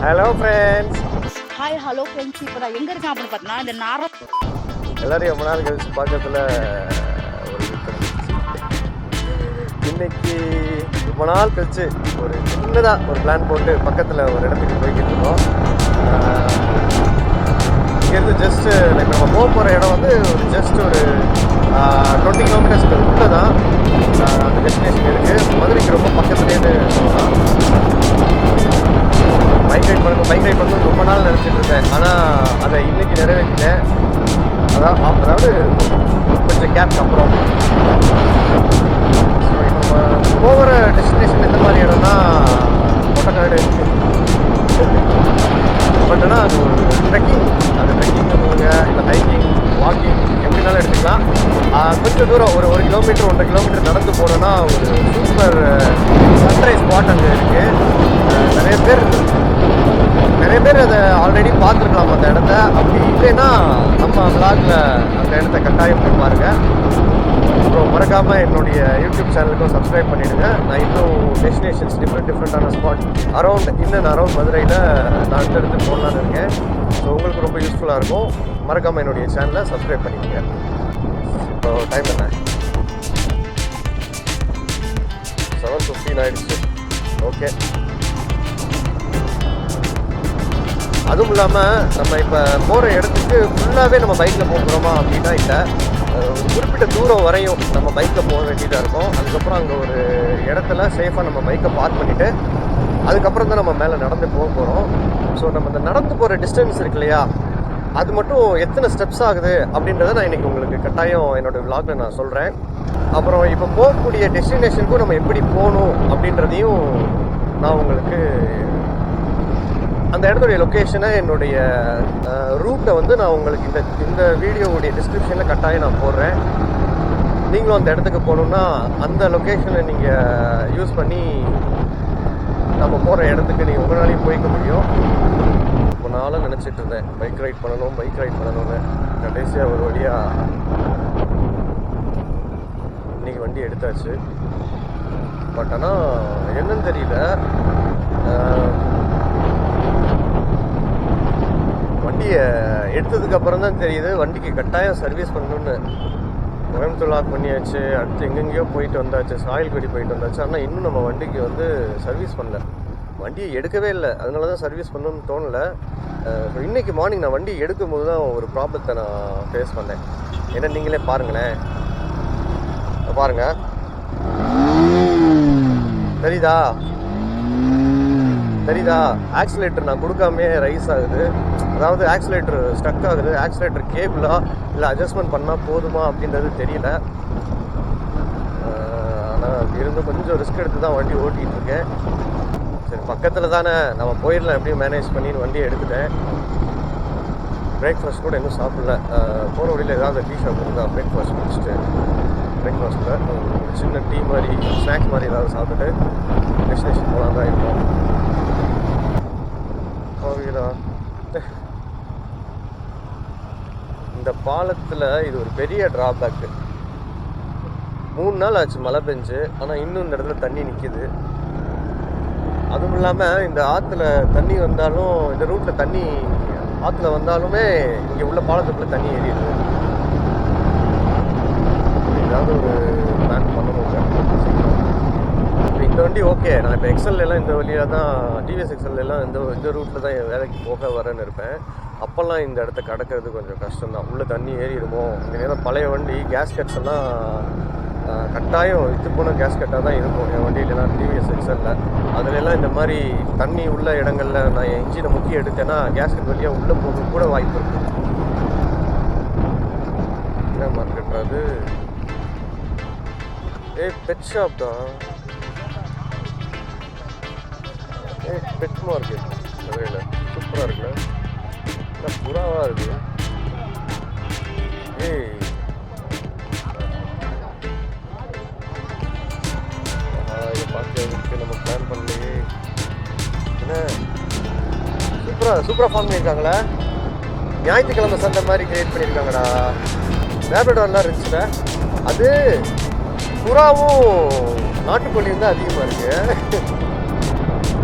Hello friends. Hi hello friends. இப்போ நான் எங்கே இருக்கேன் அப்படின்னு பார்த்தீங்கன்னா இந்த எல்லாரையும் ரொம்ப நாள் கழிச்சு பக்கத்தில் ஒரு இன்னைக்கு ரொம்ப நாள் கழிச்சு ஒரு சின்னதாக ஒரு பிளான் போட்டு பக்கத்தில் ஒரு இடத்துக்கு போய்கிட்டு இருக்கோம். இங்கேருந்து ஜஸ்ட்டு லைக் நம்ம போகிற இடம் வந்து ஒரு ஜஸ்ட் ஒரு 20 கிலோமீட்டர்ஸ்க்கு உள்ளே தான் அந்த டெஸ்டினேஷன் இருக்குது. மதுரைக்கு ரொம்ப பக்கத்துலேருந்து சொல்லலாம். பைக் ரைட் பண்ணணும் ரொம்ப நாள் நினச்சிட்டு இருக்கேன். ஆனால் அதை இன்னைக்கு நிறைவேற்றினேன். அதாவது கொஞ்சம் கேப்க்கு அப்புறம். ஸோ இப்போ நம்ம போகிற டெஸ்டினேஷன் எந்த மாதிரி இடம்னா கொட்டக்காடு இருக்குது. பட் ஆனால் அது ஒரு ட்ரெக்கிங், அந்த ட்ரெக்கிங் சொல்லுவாங்க, இல்லை ஹைக்கிங், வாக்கிங் எப்படினாலும் எடுத்துக்கலாம். கொஞ்சம் தூரம் ஒரு 1 கிலோமீட்டர் 1.5 கிலோமீட்டர் நடந்து போனோன்னா ஒரு சூப்பர் சன்ரைஸ் ஸ்பாட் அங்கே இருக்குது. நிறைய பேர் அதை ஆல்ரெடி பார்த்துருக்கலாம் அந்த இடத்த. அப்படி இல்லைன்னா நம்ம விளாகில் அந்த இடத்த கட்டாயம் போய் பாருங்கள். அப்புறம் மறக்காமல் என்னுடைய யூடியூப் சேனலுக்கும் சப்ஸ்கிரைப் பண்ணிவிடுங்க. நான் இன்னும் டெஸ்டினேஷன்ஸ் டிஃப்ரெண்ட்டான ஸ்பாட் அரௌண்ட் மதுரையில் நான் அடுத்தடுத்து போடலான்னு இருக்கேன். ஸோ உங்களுக்கு ரொம்ப யூஸ்ஃபுல்லாக இருக்கும். மறக்காமல் என்னுடைய சேனலை சப்ஸ்கிரைப் பண்ணிக்கோங்க. இப்போ டைம் என்ன? 7:15 ஆகிடுச்சு. ஓகே. அதுவும் இல்லாமல் நம்ம இப்போ போகிற இடத்துக்கு ஃபுல்லாகவே நம்ம பைக்கில் போகிறோமா அப்படின்னா இல்லை. ஒரு குறிப்பிட்ட தூரம் வரையும் நம்ம பைக்கில் போக வேண்டியதாக இருக்கும். அதுக்கப்புறம் அங்கே ஒரு இடத்துல சேஃபாக நம்ம பைக்கை பார்க் பண்ணிவிட்டு அதுக்கப்புறம் தான் நம்ம மேலே நடந்து போக போகிறோம். ஸோ நம்ம இந்த நடந்து போகிற டிஸ்டன்ஸ் இருக்கு இல்லையா, அது மட்டும் எத்தனை ஸ்டெப்ஸ் ஆகுது அப்படின்றத நான் இன்றைக்கி உங்களுக்கு கட்டாயம் என்னோடய விளாகில் நான் சொல்கிறேன். அப்புறம் இப்போ போகக்கூடிய டெஸ்டினேஷனுக்கும் நம்ம எப்படி போகணும் அப்படின்றதையும் நான் உங்களுக்கு அந்த இடத்துடைய லொக்கேஷனை, என்னுடைய ரூட்டை வந்து நான் உங்களுக்கு இந்த வீடியோவுடைய டிஸ்கிரிப்ஷனில் கட்டாயம் நான் போடுறேன். நீங்களும் அந்த இடத்துக்கு போகணுன்னா அந்த லொக்கேஷனை நீங்கள் யூஸ் பண்ணி நம்ம போகிற இடத்துக்கு நீங்கள் உங்களாலையும் போய்க்க முடியும். ரொம்ப நாளாக நினச்சிட்டு இருந்தேன் பைக் ரைட் பண்ணணும்னு. கடைசியாக ஒரு வழியாக இன்றைக்கி வண்டி எடுத்தாச்சு. பட் ஆனால் என்னன்னு தெரியல, வண்டியை எடுத்ததுக்கப்புறம் தான் தெரியுது வண்டிக்கு கட்டாயம் சர்வீஸ் பண்ணணுன்னு. கோயம்புத்தூர் லாக் பண்ணியாச்சு, அடுத்து எங்கெங்கேயோ போயிட்டு வந்தாச்சு, சாயல்குடி போயிட்டு வந்தாச்சு. ஆனால் இன்னும் நம்ம வண்டிக்கு வந்து சர்வீஸ் பண்ணல. வண்டியை எடுக்கவே இல்லை, அதனால தான் சர்வீஸ் பண்ணணும்னு தோணலை. இன்றைக்கி மார்னிங் நான் வண்டி எடுக்கும்போது தான் ஒரு ப்ராப்ளத்தை நான் ஃபேஸ் பண்ணேன். ஏன்னா நீங்களே பாருங்களேன், பாருங்கள் தெரியுதா ஆக்சிலேட்டர் நான் கொடுக்காமே ரைஸ் ஆகுது. அதாவது ஆக்சிலேட்டர் ஸ்டக் ஆகுது. ஆக்சிலேட்டர் கேபிளா இல்லை அட்ஜஸ்ட்மெண்ட் பண்ணால் போதுமா அப்படின்றது தெரியல. ஆனால் இருந்து கொஞ்சம் ரிஸ்க் எடுத்து தான் வண்டி ஓட்டிகிட்டு இருக்கேன். சரி, பக்கத்தில் தானே நம்ம போயிடலாம் எப்படியும் மேனேஜ் பண்ணி வண்டியை எடுத்துட்டேன். பிரேக்ஃபாஸ்ட் கூட இன்னும் சாப்பிடல. போகிற வழியில் ஏதாவது டீ ஷாப் இருந்தால் பிரேக்ஃபாஸ்ட் முடிச்சுட்டு பிரேக்ஃபாஸ்ட்டில் சின்ன டீ மாதிரி ஸ்நாக்ஸ் மாதிரி ஏதாவது சாப்பிட்டுட்டு டெஸ்டினேஷன் போகலாம் தான் இருக்கும். இந்த பாலத்தில் இது ஒரு பெரிய ட்ராபேக்கு. 3 நாள் ஆச்சு மழை பெஞ்சு, ஆனால் இன்னும் இந்த இடத்துல தண்ணி நிற்கிது. அதுவும் இல்லாமல் இந்த ஆற்றுல தண்ணி வந்தாலும், இந்த ரூட்டில் தண்ணி ஆற்றுல வந்தாலுமே இங்கே உள்ள பாலத்துக்குள்ளே தண்ணி ஏறிடுது. ஏதாவது ஒரு பிளான் பண்ணணும். இந்த வண்டி ஓகே, நான் இப்போ எக்ஸல்லாம் இந்த வழியாக தான், டிவிஎஸ் எக்ஸல்லாம் இந்த ரூட்டில் தான் என் வேலைக்கு போக வரேன்னு இருப்பேன். அப்போல்லாம் இந்த இடத்த கடக்கிறது கொஞ்சம் கஷ்டம்தான். உள்ளே தண்ணி ஏறிடுமோ. இந்த நேரம் பழைய வண்டி கேஸ்கட்ஸ் எல்லாம் கட்டாயம் இது போன கேஸ்கட்டாக தான் இருக்கும் என் வண்டியிலலாம், டிவிஎஸ் எக்ஸலில். அதுலலாம் இந்த மாதிரி தண்ணி உள்ள இடங்களில் நான் என் இன்ஜினை முக்கிய எடுத்தேன்னா கேஸ்கட் வழியாக உள்ளே போக கூட வாய்ப்பு இருக்குது. என்ன மார்க்கெட்றது? பெட் ஷாப் தான். பெட் மார்க்கெட் மதுரையில் சூப்பராக இருக்குல்ல, நல்லா புறாவாக இருக்குது. இதை பார்க்கறதுக்கு நம்ம பிளான் பண்ணலையே. என்ன சூப்பராக ஃபார்ம் பண்ணியிருக்காங்களே. ஞாயிற்றுக்கிழமை சந்தை மாதிரி கிரியேட் பண்ணியிருக்காங்கடா. லேப்ரடார்லாம் இருந்துச்சுல, அது புறாவும் நாட்டுக்கோழியும் தான் அதிகமாக இருக்குது.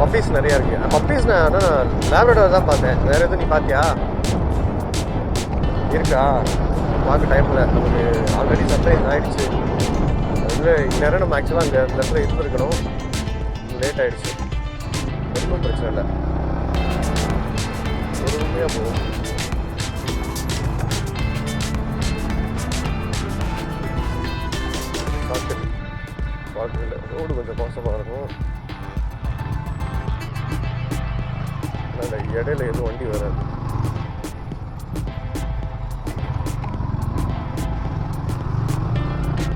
பப்பீஸ் நிறையா இருக்குது. பப்பீஸ் நான் லேப்ரடார் தான் பார்த்தேன். வேறு எதுவும் நீ பார்த்தியா? இருக்கா? பார்க்க டைமில் நமக்கு ஆல்ரெடி சர்ப்ரைஸ் ஆகிடுச்சு. அதில் இந்நேரம் நம்ம ஆக்சுவலாக அங்கே அந்த இடத்துல இருந்திருக்கணும். லேட் ஆகிடுச்சு. ஒன்றும் பிரச்சனை இல்லை, ஒரு உண்மையாக போகும். பார்க்கல, ரோடு கொஞ்சம் மோசமாக இருக்கும். அந்த இடையில எதுவும் வண்டி வராது.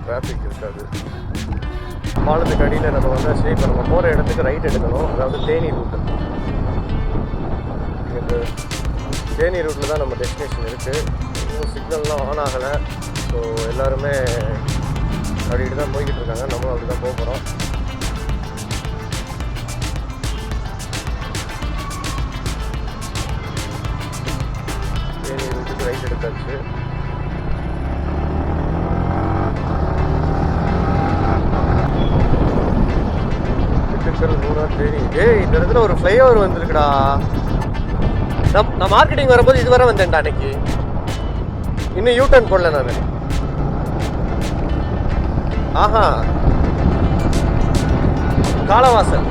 டிராஃபிக் இருக்காது. பாலத்துக்கு அடியில் நம்ம வந்தாச்சு. இப்போ நம்ம போகிற இடத்துக்கு ரைட் எடுக்கணும். அதாவது தேனி ரூட்டு. இந்த தேனி ரூட்டில் தான் நம்ம டெஸ்டினேஷன் இருக்குது. இன்னும் சிக்னல்லாம் ஆன் ஆகலை. ஸோ எல்லாருமே அப்படிட்டு தான் போய்கிட்டு இருக்காங்க. நம்மளும் அப்படி தான் போக போகிறோம். தேனி ரூட்டுக்கு ரைட் எடுத்தாச்சு. தேனி. இந்த இடத்துல ஒரு ஃப்ளைஓவர் வந்துருக்குடா. நான் மார்க்கெட்டிங் வரும்போது இதுவரை வந்தேன்டா அன்னைக்கு. இன்னும் யூ-டர்ன் போடல நான். ஆஹா, காலவாசல்.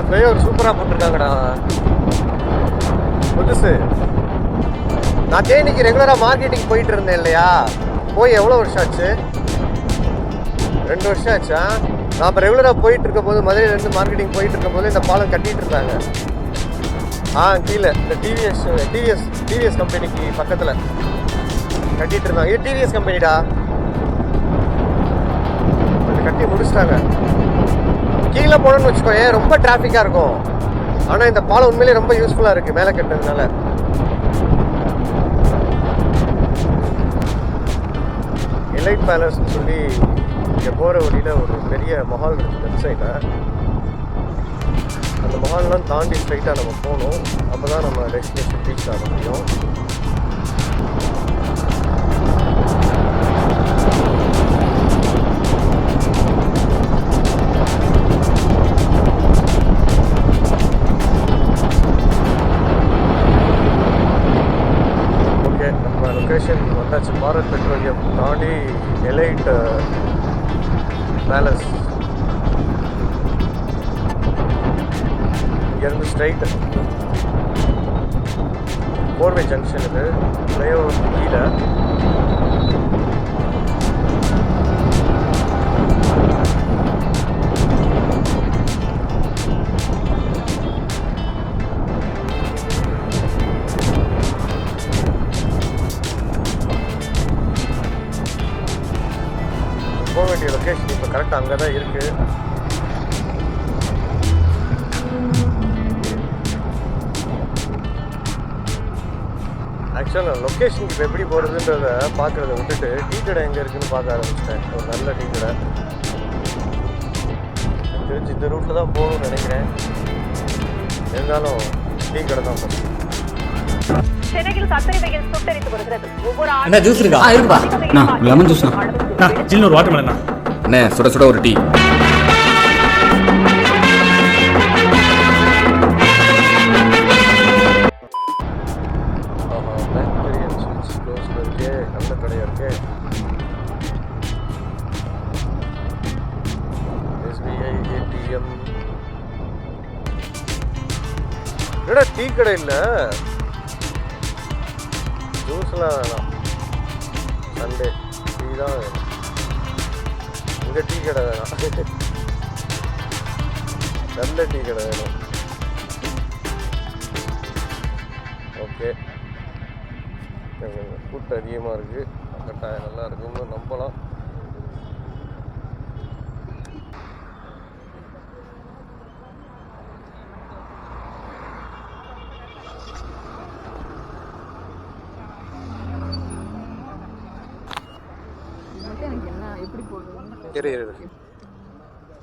ஃப்ளைஓவர் சூப்பராக போட்டிருக்காங்கடா, புதுசு. நான் தேனிக்கு ரெகுலராக மார்க்கெட்டிங் போயிட்டு இருந்தேன் இல்லையா? போய் எவ்வளோ வருஷம் ஆச்சு? 2 வருஷம் ஆச்சா? நான் இப்போ ரெகுலராக போயிட்டு இருக்கும் போது, மதுரையிலேருந்து மார்க்கெட்டிங் போயிட்டு இருக்கும் போது இந்த பாலம் கட்டிகிட்டு இருந்தாங்க. கீழே இந்த டிவிஎஸ் கம்பெனிக்கு பக்கத்தில் கட்டிகிட்டு இருந்தாங்க. இது டிவிஎஸ் கம்பெனிடா. கட்டி முடிச்சிட்டாங்க. கீழே போனோன்னு வச்சுக்கோங்க, ரொம்ப டிராஃபிக்காக இருக்கும். ஆனால் இந்த பாலம் உண்மையிலேயே ரொம்ப யூஸ்ஃபுல்லாக இருக்குது மேலே கட்டுறதுனால. எலைட் பேலஸ்ன்னு சொல்லி இங்கே போகிற வழியில் ஒரு பெரிய மஹால் இருக்குது லெஃப்ட் சைடில். அந்த மஹால்லாம் தாண்டி ஸ்ட்ரைட்டாக நம்ம போகணும். அப்போ தான் நம்ம டெஸ்டினேஷன் ரீச் ஆக முடியும். லொக்கேஷன் வந்தாச்சு. பாரத் பெட்ரோலியம் தாண்டி எலைட் பேலஸ். இங்கேருந்து ஸ்ட்ரைட் போர்வே ஜங்ஷன். இது ஃப்ளைஓவர் கீழே. போக வேண்டிய லொக்கேஷன் இப்போ கரெக்டாக அங்கே தான் இருக்குது. ஆக்சுவலாக லொக்கேஷனுக்கு இப்போ எப்படி போகிறதுன்றத பார்க்குறத விட்டுட்டு டீ கடை எங்கே இருக்குதுன்னு பார்க்க ஆரம்பிச்சிட்டேன். ஒரு நல்ல டீ கடை தெரிஞ்சு இந்த ரூட்டில் தான் போகணும்னு நினைக்கிறேன். இருந்தாலும் டீ கடை தான் ஃபஸ்ட்டு. சென்னையில் கத்தரி வெயில் சுட்டரித்து வருகிறது. ஒவ்வொரு என்ன ஜூஸ் இருக்கா? இருக்குப்பா. நான் லெமன் ஜூஸ் நான் ஜில்ல ஒரு வாட்டர் மெலன் அண்ணே, சுட சுட ஒரு டீ. நல்ல கடையாக இருக்கு. SBI ATM. என்னடா டீ கடை இல்லை? ஜூஸ்லாம் வேணாம், சண்டே டீ தான் வேணும். இங்கே டீ கடை வேணாம், நல்ல டீ கடை வேணும். ஓகே, கூட்டம் அதிகமாக இருக்குது. கட்டாயம் நல்லா இருக்குன்னு நம்பலாம்.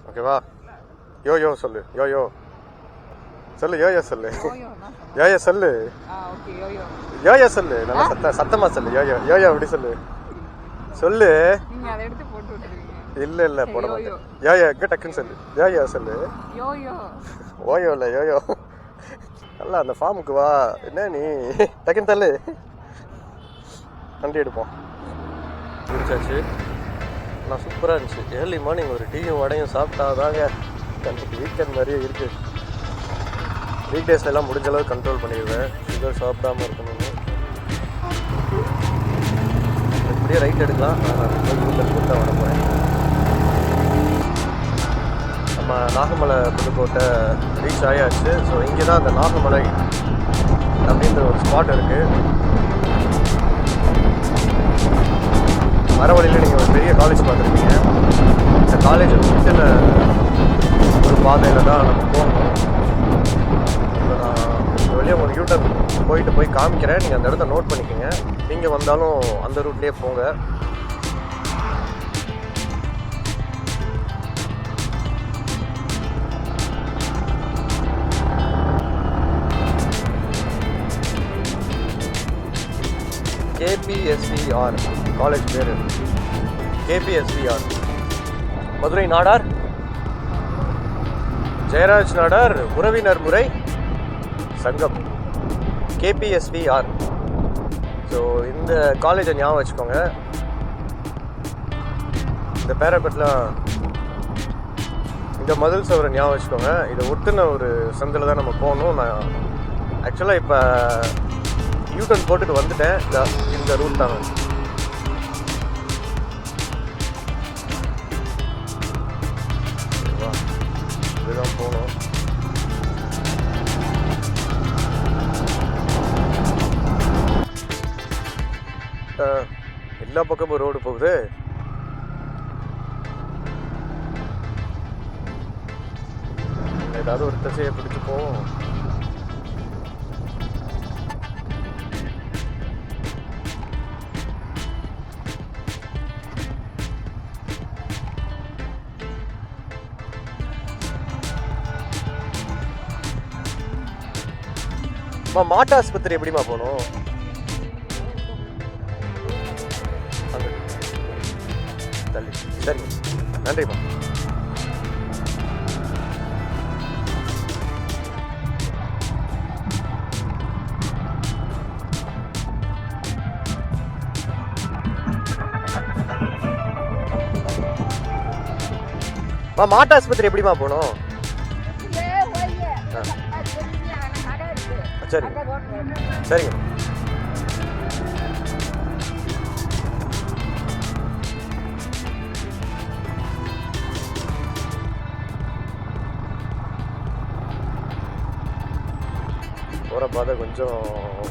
ஓகேவா? யோயோ சொல்லு, யோயோ சொல்லு, யோயோ சொல்லு, யோயோ சொல்லு, யோயோ சொல்லு, நல்லா சத்தமா சொல்லு, யோயோ யோயோ அப்படி சொல்லு சொல்லு. இல்ல இல்ல போட மாட்டேன். யோயோ எங்க டக்குன்னு சொல்லு, யோயோ சொல்லு. ஓயோ இல்ல யோயோ. நல்லா அந்த ஃபார்முக்கு வா. என்ன நீ டக்குன்னு தள்ளு, வண்டி எடுப்போம். முடிச்சாச்சு. நான் சூப்பராக இருந்துச்சு. ஏர்லி மார்னிங் ஒரு டீயும் வடையும் சாப்பிட்டாதாங்க கண்டிப்பாக வீக்கெண்ட் மாதிரியே இருக்குது. வீக் டேஸ்ல எல்லாம் முடிஞ்ச அளவுக்கு கண்ட்ரோல் பண்ணிடுவேன், சுகர் சாப்பிடாம இருக்கணும்னு. இப்படியே ரைட் எடுக்கலாம். தான் வர போகிறேன். நம்ம நாகமலை புதுக்கோட்டை ரீச் ஆயாச்சு. ஸோ இங்கே தான் அந்த நாகமலை அப்படின்ற ஒரு ஸ்பாட் இருக்குது. வர வழியில் நீங்கள் ஒரு பெரிய காலேஜ் பார்த்துருக்கீங்க. இந்த காலேஜ் விட்டுன ஒரு பாதையில் தான் நம்ம போகணும். இப்போ நான் இந்த வழியாக உங்களுக்கு யூட்டர் போய் காமிக்கிறேன். நீங்கள் அந்த இடத்த நோட் பண்ணிக்கோங்க. நீங்கள் வந்தாலும் அந்த ரூட்லேயே போங்க. கேபிஎஸ்விஆர் காலேஜ் பேர். கேபிஎஸ்விஆர் மதுரை நாடார் ஜெயராஜ் நாடார் உறவினர் முறை சங்கம் கேபிஎஸ்விஆர். ஸோ இந்த காலேஜை ஞாபகம் வச்சுக்கோங்க. இந்த பேரப்பெட்லாம் இந்த மதில் சவரை ஞாபகம் வச்சுக்கோங்க. இதை ஒட்டுன ஒரு சந்தில் தான் நம்ம போகணும். நான் ஆக்சுவலாக இப்போ யூட்டன் போட்டுட்டு வந்துட்டேன். இந்த ரூட் தாங்க. இதுதான் போகணும். எல்லா பக்கமும் ரோடு போகுது. ஏதாவது ஒரு திசையை பிடிச்சு போவோம். மாட்டு ஆஸ்பத்திரி எப்படிமா போகணும்? தள்ளி. சரிங்க, நன்றிம்மா. மாட்டு ஆஸ்பத்திரி எப்படிமா போகணும்? சரி சரிங்க. போகிற பாதை கொஞ்சம்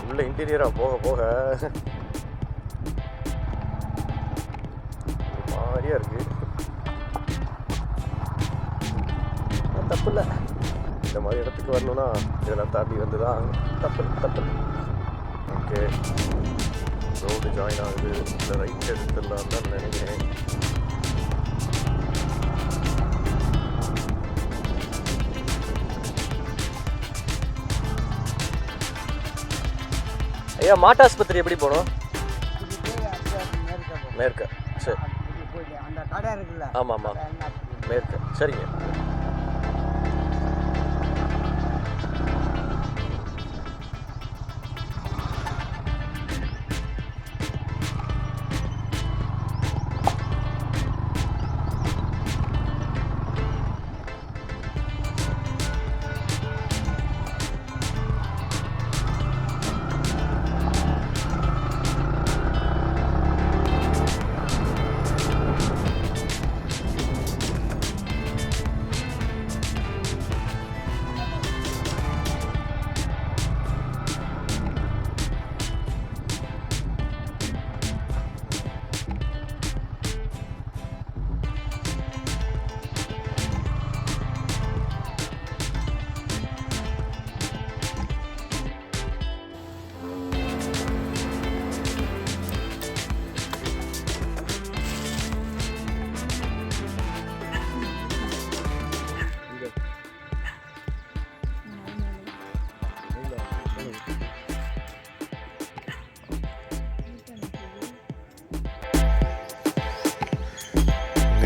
உள்ள இன்டீரியராக போக போக மாதிரியா இருக்கு. தப்பு இல்லை. இந்த மாதிரி இடத்துக்கு வரணும்னா இதெல்லாம் தாண்டி வந்து தான் தப்பு. ஓகே, ரோடு ஜாயின் ஆகுது. இந்த ரைட் எடுத்துடலாம் தான் நினைக்கிறேன். ஐயா, மாட்டு ஆஸ்பத்திரி எப்படி போகணும்? மேற்க. சரி, ஆமாம் ஆமாம், மேற்க. சரிங்க.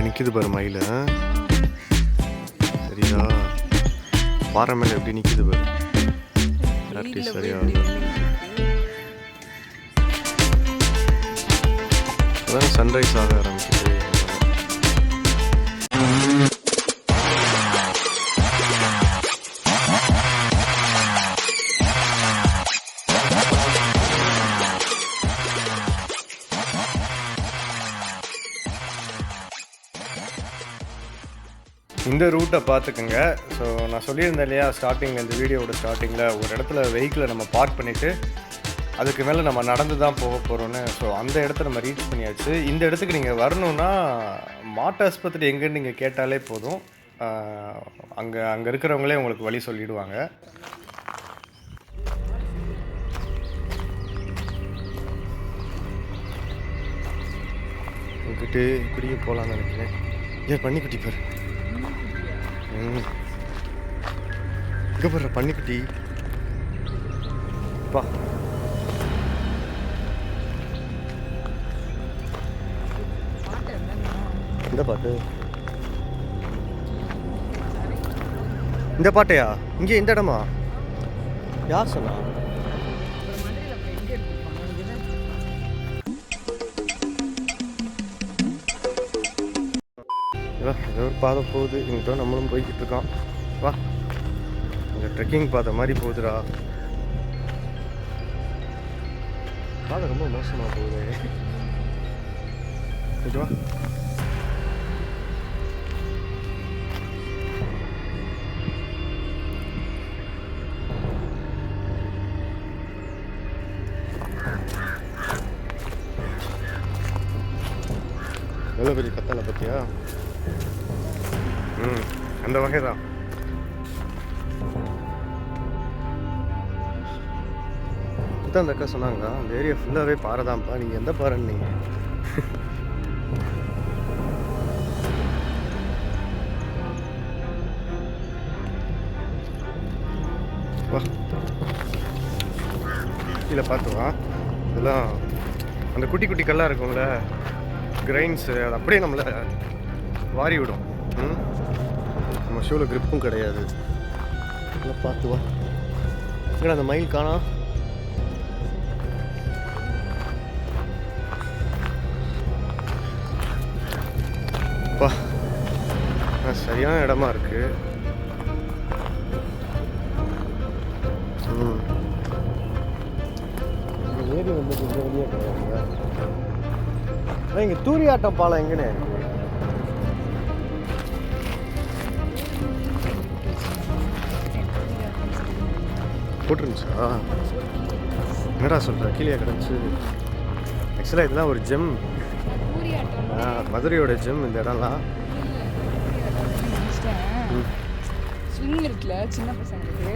நிற்கிது பாரு மயில். சரியா பாறை மேலே எப்படி நிற்கிது பாரு. சரியா அதான் சன்ரைஸ் ஆக ஆரம்பிக்குது. இந்த ரூட்டை பார்த்துக்குங்க. ஸோ நான் சொல்லியிருந்தேன் இல்லையா ஸ்டார்டிங்கில், இந்த வீடியோவோட ஸ்டார்டிங்கில் ஒரு இடத்துல வெஹிக்கிளை நம்ம பார்க் பண்ணிவிட்டு அதுக்கு மேலே நம்ம நடந்து தான் போக போகிறோன்னு. ஸோ அந்த இடத்த நம்ம ரீச் பண்ணியாச்சு. இந்த இடத்துக்கு நீங்கள் வரணுன்னா மாட்டு ஆஸ்பத்திரி எங்கேன்னு நீங்கள் கேட்டாலே போதும். அங்கே இருக்கிறவங்களே உங்களுக்கு வழி சொல்லிவிடுவாங்க. உங்ககிட்ட இப்படியே போகலான்னு நினைக்கிறேன். ஏன் பன்னிக்குட்டி பாரு, இங்கே போடுற பன்னிக்குட்டி பா. இந்த பாட்டு, இந்த பாட்டையா? இங்கே இந்த இடமா? யார் சொன்னா? ஏதோ ஒரு பாதை போகுது, இங்கிட்ட நம்மளும் போய்கிட்டு இருக்கோம். வா, இந்த ட்ரெக்கிங் பாதை மாதிரி போகுதுடா. பாதை ரொம்ப மோசமாக போகுது. இது வா, எவ்வளோ பெரிய கத்தலை பார்த்தியா? அந்த வகை தான். இதுதான் அந்த அக்கா சொன்னாங்க, அந்த ஏரியா ஃபுல்லாகவே பாறை தான்ப்பா. நீங்கள் எந்த பாறைன்னு நீங்கள் வா, கீழே பார்த்து வா. இதெல்லாம் அந்த குட்டி குட்டி கல்லாக இருக்கும்ல, கிரைன்ஸு, அது அப்படியே நம்மளை வாரி விடும். நம்ம ஷூவில் க்ரிப்பும் கிடையாது. நல்லா பார்த்து வா. ஏன்னா அந்த மயில் காணா. வா, சரியான இடமா இருக்கு. ஏரி வந்து இந்த வழியாக கிடையாதுங்க. இங்கே தூரியாட்டம் பாலம் எங்கன்னு போட்டுருந்துச்சா? என்னடா சொல்கிற? கீழே கிடந்துச்சு. ஆக்சுவலாக இதெல்லாம் ஒரு ஜெம், மதுரையோட ஜெம் இந்த இடம்லாம். ஸ்விங் இருக்குல்ல சின்ன பசங்களுக்கு,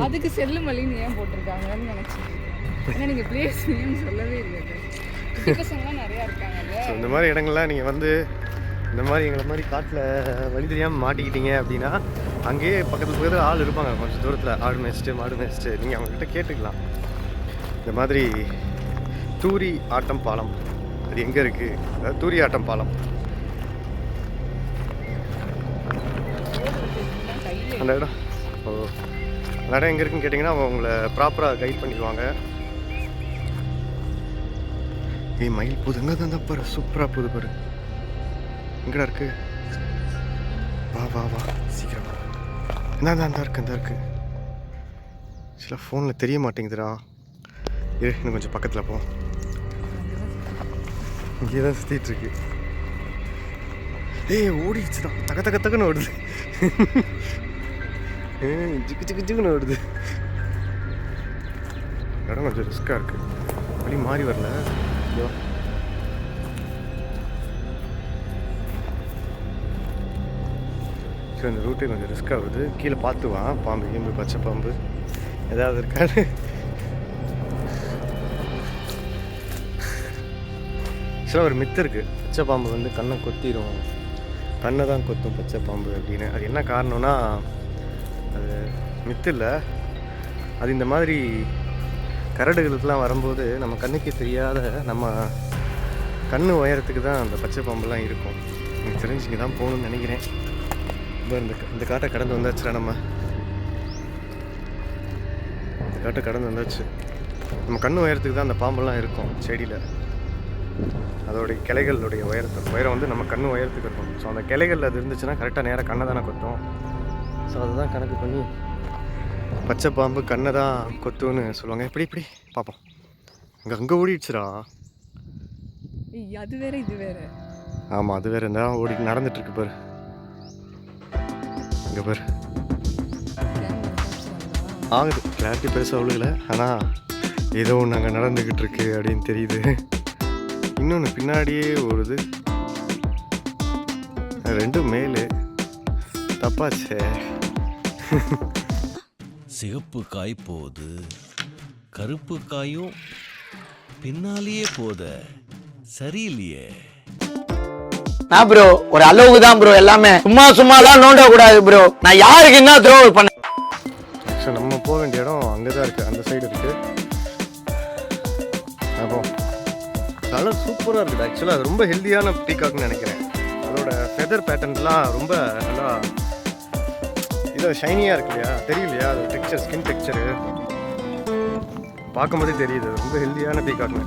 அதுக்கு செல்லுமல்லின்னு ஏன் போட்டிருக்காங்கன்னு நினச்சிட்டு. ஏன்னா நீங்கள் பிளேஸ் நேம் சொல்லவே இல்லை. குட்டி பசங்களாம் நிறையா இருக்காங்கல்ல. ஸோ இந்த மாதிரி இடங்கள்லாம் நீங்கள் வந்து இந்த மாதிரி எங்களை மாதிரி காட்டில் வழி தெரியாமல் மாட்டிக்கிட்டீங்க அப்படின்னா அங்கேயே பக்கத்தில் ஆள் இருப்பாங்க கொஞ்சம் தூரத்தில், ஆடு மேய்ச்சிட்டு மாடு மேய்ச்சிட்டு. நீங்கள் அவங்கக்கிட்ட கேட்டுக்கலாம். இந்த மாதிரி தூரி ஆட்டம் பாலம் அது எங்கே இருக்குது? அதாவது தூரி ஆட்டம் பாலம் அந்த இடம். ஓ, அந்த இடம் எங்கே இருக்குன்னு கேட்டிங்கன்னா அவங்க உங்களை ப்ராப்பராக கைட் பண்ணிடுவாங்க. மயில் போகுது, எங்கே தான் பாரு, சூப்பராக போகுது பாரு. எங்கடா இருக்கு? வா வா வா, சீக்கிரம் வா. அந்த இருக்கு, அந்த இருக்கு. சில ஃபோனில் தெரிய மாட்டேங்குதுடா. இன்னும் கொஞ்சம் பக்கத்தில் போ. இங்கே தான் சுற்றிட்டுருக்கு. ஓடிடுச்சு தான், தக்க தக்க தக்குன்னு ஓடுது. ஜிக்கு ஜிக்கு ஜிக்குன்னு ஓடுது. இடம் கொஞ்சம் ரிஸ்க்காக இருக்குது. வழி மாறி வரல. சரி, அந்த ரூட்டே கொஞ்சம் ரிஸ்க் ஆகுது. கீழே பார்த்து வா, பாம்பு கீம்பு பச்சை பாம்பு ஏதாவது இருக்காது. சில ஒரு மித்து இருக்குது, பச்சை பாம்பு வந்து கண்ணை கொத்திடும், கண்ணை தான் கொத்தும் பச்சை பாம்பு அப்படின்னு. அது என்ன காரணம்னா அது மித்து இல்லை, அது இந்த மாதிரி கரடுகளுக்கெலாம் வரும்போது நம்ம கண்ணுக்கு தெரியாத நம்ம கண்ணு உயரத்துக்கு தான் அந்த பச்சை பாம்புலாம் இருக்கும். எனக்கு தெரிஞ்சு இங்கே தான் போகணும்னு நினைக்கிறேன். இந்த காட்டை கடந்து வந்தாச்சுடா நம்ம. இந்த காட்டை கடந்து வந்தாச்சு. நம்ம கண்ணு உயரத்துக்கு தான் அந்த பாம்பெல்லாம் இருக்கும் செடியில். அதோடைய கிளைகளுடைய உயரம் வந்து நம்ம கண்ணு உயரத்துக்கு இருக்கும். ஸோ அந்த கிளைகள் அது இருந்துச்சுன்னா கரெக்டாக நேராக கண்ணை தானே கொத்தும். ஸோ அதை தான் கணக்கு பண்ணி பச்சை பாம்பு கண்ணை தான் கொத்துன்னு சொல்லுவாங்க. இப்படி பார்ப்போம். அங்கே ஓடிடுச்சுடா. அது வேற இது வேற. ஆமாம், அது வேற இருந்தால் ஓடி நடந்துட்டுருக்கு பாரு. இங்கே பாரு ஆகுது. கிளாரிட்டி பெருசாக ஒழுகலை, ஆனால் ஏதோ ஒன்று அங்கே நடந்துக்கிட்டு இருக்கு அப்படின்னு தெரியுது. இன்னொன்று பின்னாடியே ஓடுது. ரெண்டும் மேலே தப்பாச்சே. சிகப்பு காய் போகுது, கருப்பு காயும் பின்னாலேயே போத சரியில்லையே. நான் ப்ரோ ஒரு அளவுக்கு தான் ப்ரோ, எல்லாமே சும்மாலாம் நோண்ட கூடாது ப்ரோ. நான் யாருக்கு என்ன த்ரோ பண்ண. ஆக்சுவலாக நம்ம போக வேண்டிய இடம் அங்கே தான் இருக்குது, அந்த சைடு இருக்குது. அப்போ கலர் சூப்பராக இருக்குது. ஆக்சுவலாக அது ரொம்ப ஹெல்த்தியான பீகாக்னு நினைக்கிறேன். அதோட ஃபெதர் பேட்டர்ன்லாம் ரொம்ப நல்லா இது ஷைனியாக இருக்கு இல்லையா, தெரியலையா? அது டெக்ஸ்சர், ஸ்கின் டெக்ஸ்சரு பார்க்கும்போதே தெரியுது. ரொம்ப ஹெல்த்தியான பீகாக்னு.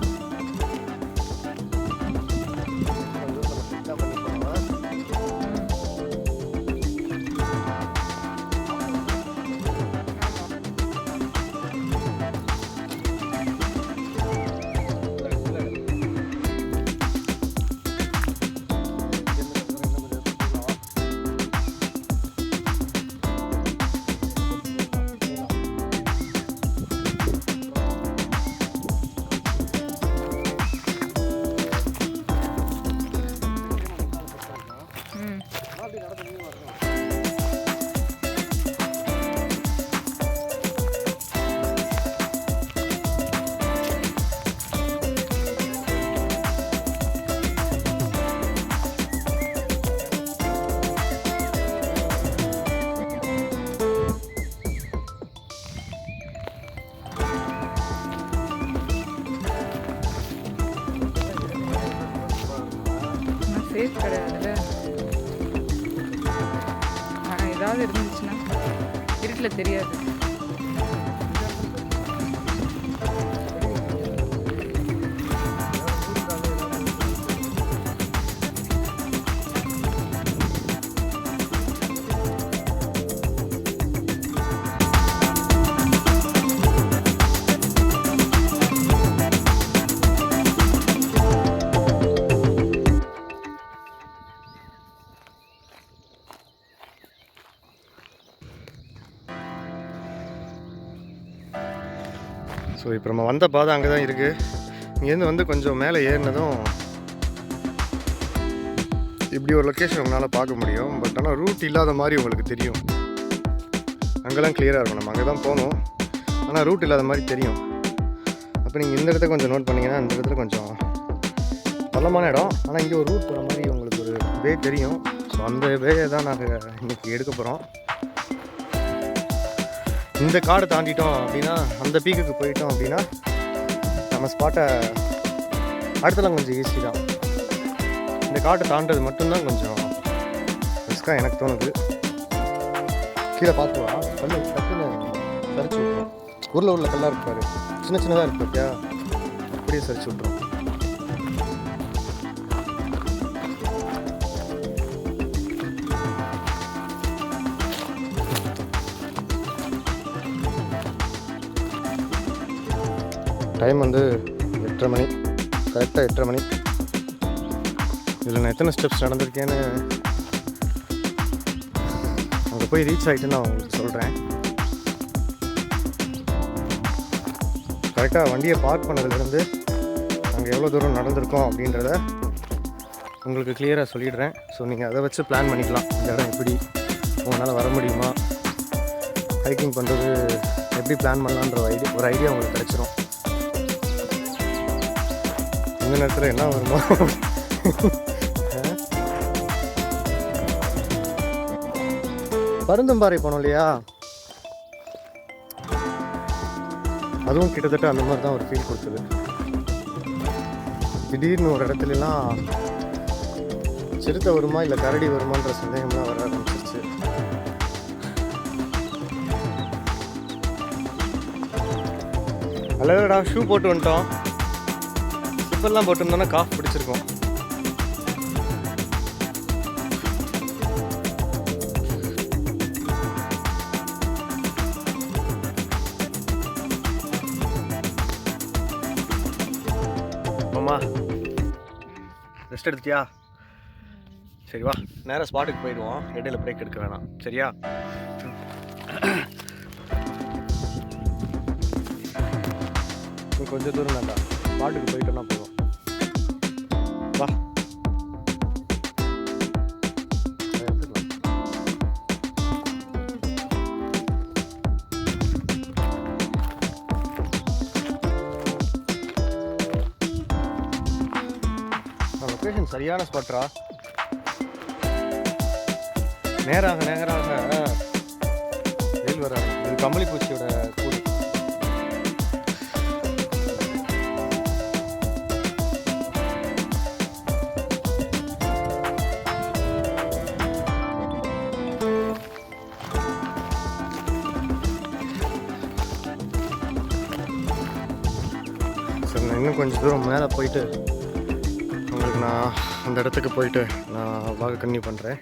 சேஃப் கிடையாதுல்ல. ஏதாவது இருந்துச்சுன்னா இருட்டில் தெரியாது. ஸோ இப்போ நம்ம வந்த பாதை அங்கே தான் இருக்குது. இங்கேருந்து வந்து கொஞ்சம் மேலே ஏறினதும் இப்படி ஒரு லொக்கேஷன் உங்களால் பார்க்க முடியும். பட் ஆனால் ரூட் இல்லாத மாதிரி உங்களுக்கு தெரியும். அங்கெல்லாம் கிளியராக இருக்கும். நம்ம அங்கே தான் போகணும், ஆனால் ரூட் இல்லாத மாதிரி தெரியும். அப்போ நீங்கள் இந்த இடத்த கொஞ்சம் நோட் பண்ணிங்கன்னா இந்த இடத்துல கொஞ்சம் பள்ளமான இடம், ஆனால் இங்கே ஒரு ரூட் போகிற மாதிரி உங்களுக்கு ஒரு வே தெரியும். ஸோ அந்த வேயை தான் நாங்கள் இன்றைக்கி எடுக்க போகிறோம். இந்த காடை தாண்டிட்டோம் அப்படின்னா, அந்த பீக்குக்கு போயிட்டோம் அப்படின்னா நம்ம ஸ்பாட்டை அடுத்தலாம் கொஞ்சம் ஈஸி தான். இந்த காட்டை தாண்டது மட்டும்தான் கொஞ்சம் ரிஸ்க்காக எனக்கு தோணுது. கீழே பார்த்துவா கல் டக்குன்னு சரிச்சு விட்ரும். ஊரில் கல்லாக இருப்பாரு, சின்ன சின்னதாக இருக்கு பார்த்தியா, அப்படியே சரிச்சு விட்ரும். டைம் வந்து 8:30 மணி, கரெக்டாக 8:30 மணி. இதில் நான் எத்தனை ஸ்டெப்ஸ் நடந்திருக்கேன்னு அங்கே போய் ரீச் ஆகிட்டு நான் உங்களுக்கு சொல்கிறேன். கரெக்டாக வண்டியை பார்க் பண்ணதுலேருந்து அங்கே எவ்வளோ தூரம் நடந்திருக்கோம் அப்படின்றத உங்களுக்கு கிளியராக சொல்லிடுறேன். ஸோ நீங்கள் அதை வச்சு பிளான் பண்ணிக்கலாம். இந்த இடம் எப்படி உங்களால் வர முடியுமா, ஹைக்கிங் பண்ணுறது எப்படி பிளான் பண்ணலான்ற ஒரு ஐடியா உங்களுக்கு கிடச்சிரும். இந்த நேரத்தில் என்ன வருமோ. பருந்தம்பாறை போனோம் இல்லையா, அதுவும் கிட்டத்தட்ட அந்த மாதிரி தான் ஒரு ஃபீல் கொடுத்தது. திடீர்னு ஒரு இடத்துலலாம் சிறுத்தை வருமா இல்லை கரடி வருமான்ற சந்தேகம்லாம் வர ஆரம்பிச்சிருச்சு. அல்லடா ஷூ போட்டு வந்துட்டோம். ஸ்லிப்பர்லாம் போட்டுருந்தோன்னா காஃப் பிடிச்சிருக்கோம். அம்மா ரெஸ்ட் எடுத்துட்டியா? சரி வா, நேராக ஸ்பாட்டுக்கு போயிடுவோம். இடையில பிரேக் எடுக்க வேணாம், சரியா? கொஞ்சம் தூரம் தான்டா, ஸ்பாட்டுக்கு போயிட்டோன்னா போதும். வா எடுத்துக்கலாம். லொக்கேஷன் சரியான ஸ்பாட்ரா. நேராக வெயில் வர இது கம்பளி பூச்சியோட கூடு. சரி, நான் இன்னும் கொஞ்சம் தூரம் மேலே போயிட்டு உங்களுக்கு நான் அந்த இடத்துக்கு போயிட்டு நான் வாங்க கன்டினியூ பண்ணுறேன்.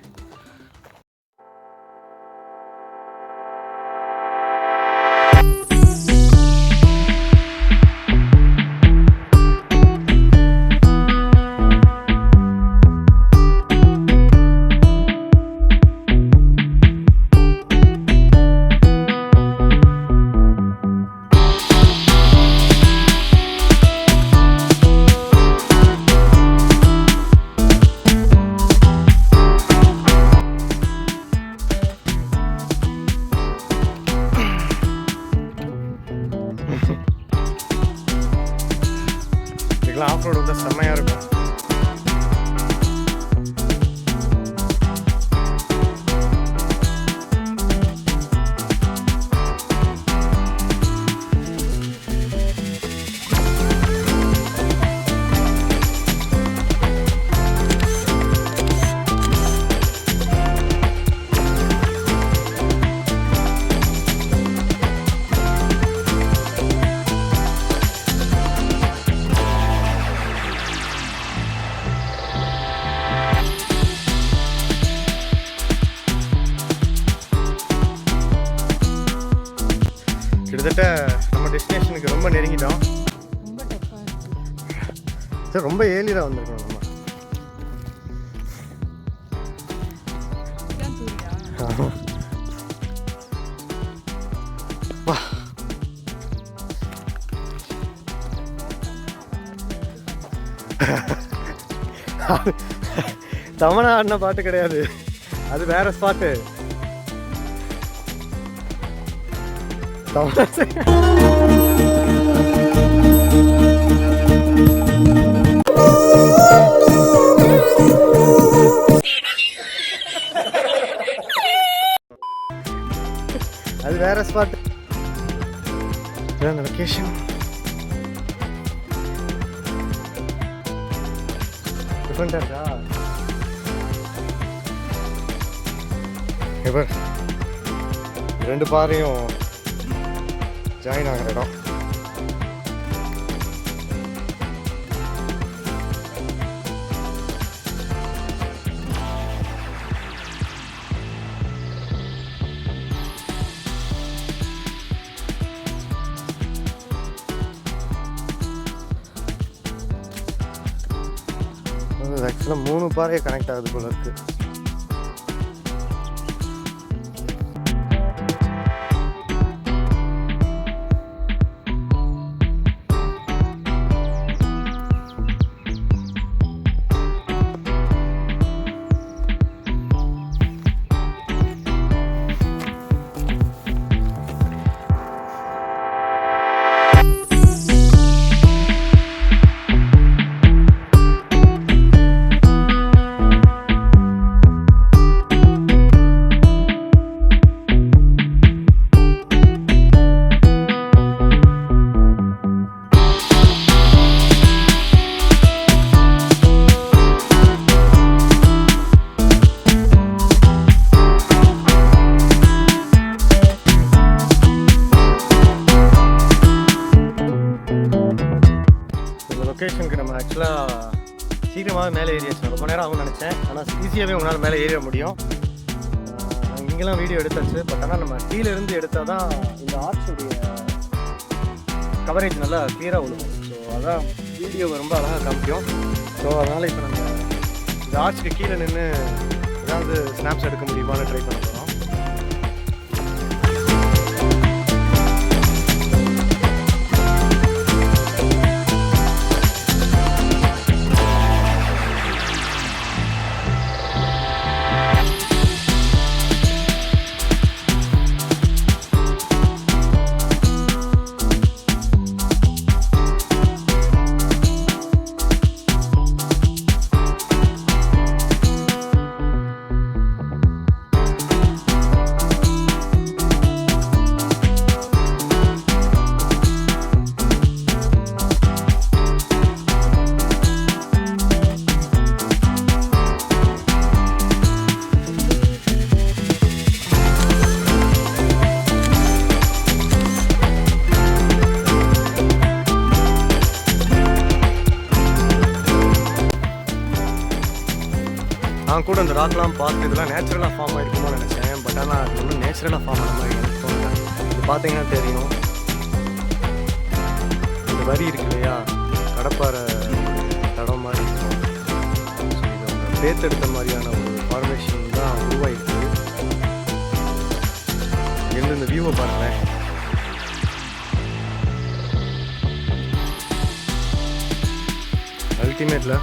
இதுக்கெல்லாம் ஆஃப் ரோடு வந்து செம்மையாக இருக்கும். கிட்டத்தட்ட நம்ம டெஸ்டினேஷனுக்கு ரொம்ப நெருங்கிட்டோம். ரொம்ப டஃப்பாக இருக்குது. சார் ரொம்ப ஏர்லியாக வந்திருக்கோம் நம்ம. இதான் தூரியா? வா தமனா ஆடின பாட்டு கிடையாது, அது வேற ஸ்பாட்டு. தமனா அது வேற ஸ்பாட். இதான் லொக்கேஷன். டிஃப்ரெண்டாக இருக்கா? இப்போ ரெண்டு பாறையும் ஜாயின் ஆகிற இடம். ஆக்சுவலாக 3 பாறையை கனெக்ட் ஆகுது போல இருக்கு. ரொம்ப நேரம் ஆகும்னு நினச்சேன். ஆனால் ஈஸியாகவே உங்களால் மேலே ஏற முடியும். இங்கெல்லாம் வீடியோ எடுத்தாச்சு. பட் ஆனால் நம்ம கீழேருந்து எடுத்தால் தான் இந்த ஆர்ட்ஸுடைய கவரேஜ் நல்லா கிளியராக விழுகும். ஸோ அதான் வீடியோ ரொம்ப அழகாக காமிக்கும். ஸோ அதனால் இப்போ நம்ம இந்த ஆர்ட்ஸுக்கு கீழே நின்று ஏதாவது ஸ்னாப்ஸ் எடுக்க முடியுமான்னு ட்ரை பண்ண போகிறோம். நான் கூட இந்த ராக்லாம் பார்த்து இதெல்லாம் நேச்சுரலாக ஃபார்ம் ஆகிருக்குமோ நினச்சேன். பட் ஆனால் அது ஒன்றும் நேச்சுரலாக ஃபார்ம் ஆன மாதிரி எனக்கு தோணல. இது பார்த்தீங்கன்னா தெரியும், இந்த வரி இருக்கு இல்லையா, கடப்பாறை தடம் மாதிரி இருக்கும். ஸோ இது அவங்க பேத்தெடுத்த மாதிரியான ஒரு ஃபார்மேஷன் தான் உருவாயிருக்கு. இங்கேருந்து இந்த வியூவை பாருங்களேன். அல்டிமேட்டில்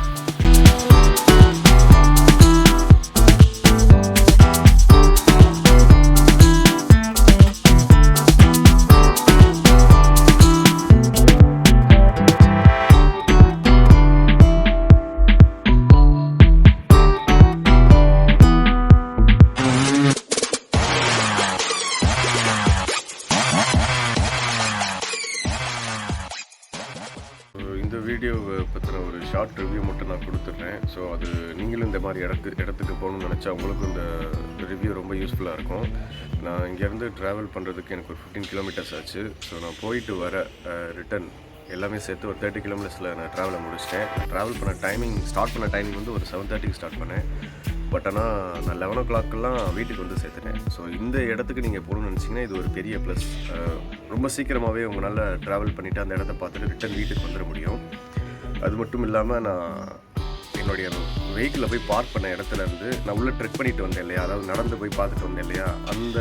இந்த வீடியோவை பற்றின ஒரு ஷார்ட் ரிவ்யூ மட்டும் நான் கொடுத்துட்றேன். ஸோ அது நீங்களும் இந்த மாதிரி இடத்துக்கு போகணும்னு நினச்சா உங்களுக்கும் இந்த ரிவ்யூ ரொம்ப யூஸ்ஃபுல்லாக இருக்கும். நான் இங்கேருந்து ட்ராவல் பண்ணுறதுக்கு எனக்கு ஒரு 15 கிலோமீட்டர்ஸ் ஆச்சு. ஸோ நான் போயிட்டு வர ரிட்டன் எல்லாமே சேர்த்து ஒரு 30 கிலோமீட்டர்ஸில் நான் ட்ராவலை முடிச்சிட்டேன். ட்ராவல் பண்ண ஸ்டார்ட் பண்ண டைமிங் வந்து ஒரு 7:30க்கு ஸ்டார்ட் பண்ணேன். பட் ஆனால் நான் 11 o'clockலாம் வீட்டுக்கு வந்து சேர்த்துட்டேன். ஸோ இந்த இடத்துக்கு நீங்கள் போகணும்னு நினச்சிங்கன்னா இது ஒரு பெரிய ப்ளஸ். ரொம்ப சீக்கிரமாகவே உங்களால் ட்ராவல் பண்ணிவிட்டு அந்த இடத்த பார்த்துட்டு ரிட்டன் வீட்டுக்கு வந்துட முடியும். அது மட்டும் இல்லாமல் நான் என்னுடைய வெஹிக்கிளில் போய் பார்க் பண்ண இடத்துலேருந்து நான் உள்ளே ட்ரெக் பண்ணிட்டு வந்தேன் இல்லையா, அதாவது நடந்து போய் பார்த்துட்டு வந்தேன் இல்லையா, அந்த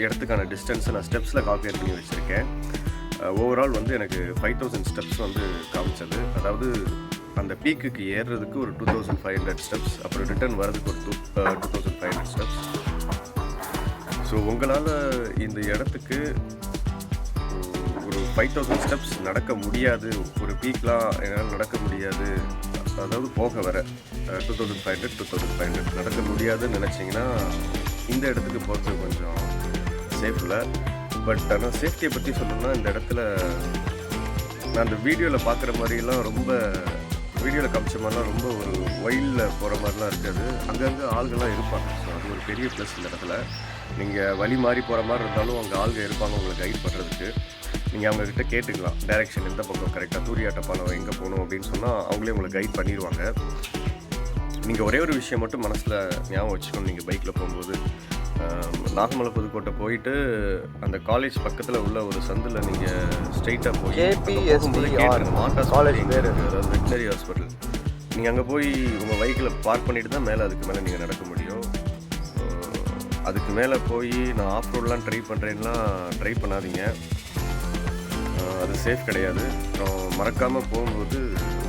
இடத்துக்கான டிஸ்டன்ஸை நான் ஸ்டெப்ஸில் கால்குலேட் பண்ணி வச்சுருக்கேன். ஓவரால் வந்து எனக்கு 5000 ஸ்டெப்ஸ் வந்து காமிச்சது. அதாவது அந்த பீக்குக்கு ஏறுறதுக்கு ஒரு 2500 ஸ்டெப்ஸ், அப்புறம் ரிட்டர்ன் வரதுக்கு ஒரு 2500 ஸ்டெப்ஸ். ஸோ உங்களால் இந்த இடத்துக்கு ஒரு 5000 ஸ்டெப்ஸ் நடக்க முடியாது, ஒரு பீக்லாம் என்னால் நடக்க முடியாது, அதாவது போக வர 2500 நடக்க முடியாதுன்னு நினச்சிங்கன்னா இந்த இடத்துக்கு போகிறது கொஞ்சம் சேஃப் இல்லை. பட் ஆனால் சேஃப்டியை பற்றி சொல்லணும்னா இந்த இடத்துல நான் அந்த வீடியோவில் பார்க்குற மாதிரிலாம் ரொம்ப வீடியோவில் காமிச்ச மாதிரிலாம் ரொம்ப ஒரு ஒயிலில் போகிற மாதிரிலாம் இருக்காது. அங்கங்கே ஆள்கள்லாம் இருப்பாங்க. ஸோ அது ஒரு பெரிய ப்ளஸ் இந்த இடத்துல. நீங்கள் வழி மாறி போகிற மாதிரி இருந்தாலும் அங்கே ஆள்கள் இருப்பாங்க உங்களை கைட் பண்ணுறதுக்கு. நீங்கள் அவங்கக்கிட்ட கேட்டுக்கலாம் டைரெக்ஷன் எந்த பக்கம் கரெக்டாக தூரியாட்ட பாலம் எங்கே போகணும் அப்படின்னு சொன்னால் அவங்களே உங்களை கைட் பண்ணிடுவாங்க. நீங்கள் ஒரே ஒரு விஷயம் மட்டும் மனசில் ஞாபகம் வச்சுக்கணும். நீங்கள் பைக்கில் போகும்போது நாகமலை புதுக்கோட்டை போயிட்டு அந்த காலேஜ் பக்கத்தில் உள்ள ஒரு சந்தில் நீங்கள் ஸ்ட்ரைட்டாக போய் மாட்டாஸ் காலேஜ் பேர், அதாவது வெட்டினரி ஹாஸ்பிட்டல், நீங்கள் அங்கே போய் உங்கள் பைக்கில் பார்க் பண்ணிட்டு தான் மேலே அதுக்கு மேலே நீங்கள் நடக்க முடியும். அதுக்கு மேலே போய் நான் ஆஃப் ரோடெலாம் ட்ரை பண்ணுறேன்லாம் ட்ரை பண்ணாதீங்க, அது சேஃப் கிடையாது. அப்புறம் மறக்காமல் போகும்போது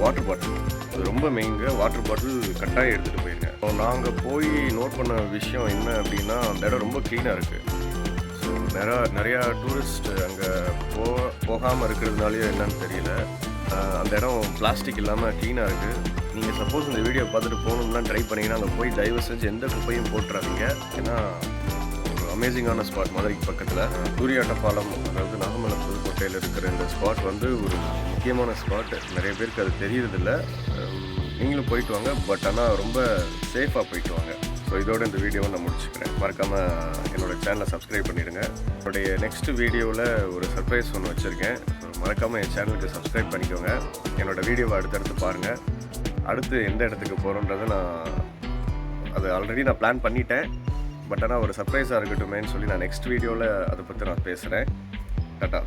வாட்டர் பாட்டில், அது ரொம்ப மெயின்ங்க. வாட்டர் பாட்டில் கட்டாயம் எடுத்துகிட்டு போயிருங்க. நாங்கள் போய் நோட் பண்ண விஷயம் என்ன அப்படின்னா அந்த இடம் ரொம்ப க்ளீனாக இருக்குது. ஸோ நிறையா டூரிஸ்ட் அங்கே போகாமல் இருக்கிறதுனாலையோ என்னன்னு தெரியல, அந்த இடம் பிளாஸ்டிக் இல்லாமல் க்ளீனாக இருக்குது. நீங்கள் சப்போஸ் இந்த வீடியோ பார்த்துட்டு போகணும்லாம் ட்ரை பண்ணிங்கன்னா அங்கே போய் தயவு செஞ்சு எந்த குப்பையும் போட்டுறாதீங்க. ஏன்னா ஒரு அமேசிங்கான ஸ்பாட் மதுரைக்கு பக்கத்தில் தூரியாட்ட பாலம், அதாவது நாகமலை புதுக்கோட்டையில் இருக்கிற இந்த ஸ்பாட் வந்து ஒரு முக்கியமான ஸ்பாட். நிறைய பேருக்கு அது தெரியறதில்ல. நீங்களும் போயிட்டு வாங்க, பட் ஆனால் ரொம்ப சேஃபாக போயிட்டு வாங்க. ஸோ இதோட இந்த வீடியோவை நான் முடிச்சுக்கிறேன். மறக்காமல் என்னோடய சேனலை சப்ஸ்கிரைப் பண்ணிடுங்க. என்னுடைய நெக்ஸ்ட் வீடியோவில் ஒரு சர்ப்ரைஸ் ஒன்று வச்சுருக்கேன். ஸோ மறக்காமல் என் சேனலுக்கு சப்ஸ்கிரைப் பண்ணிக்கோங்க. என்னோடய வீடியோவை அடுத்தடுத்து பாருங்கள். அடுத்து எந்த இடத்துக்கு போகிறோன்றதை அது ஆல்ரெடி நான் பிளான் பண்ணிட்டேன். பட் ஆனால் ஒரு சர்ப்ரைஸாக இருக்கட்டுமேன்னு சொல்லி நான் நெக்ஸ்ட் வீடியோவில் அதை பற்றி நான் பேசுகிறேன். டாட்டா.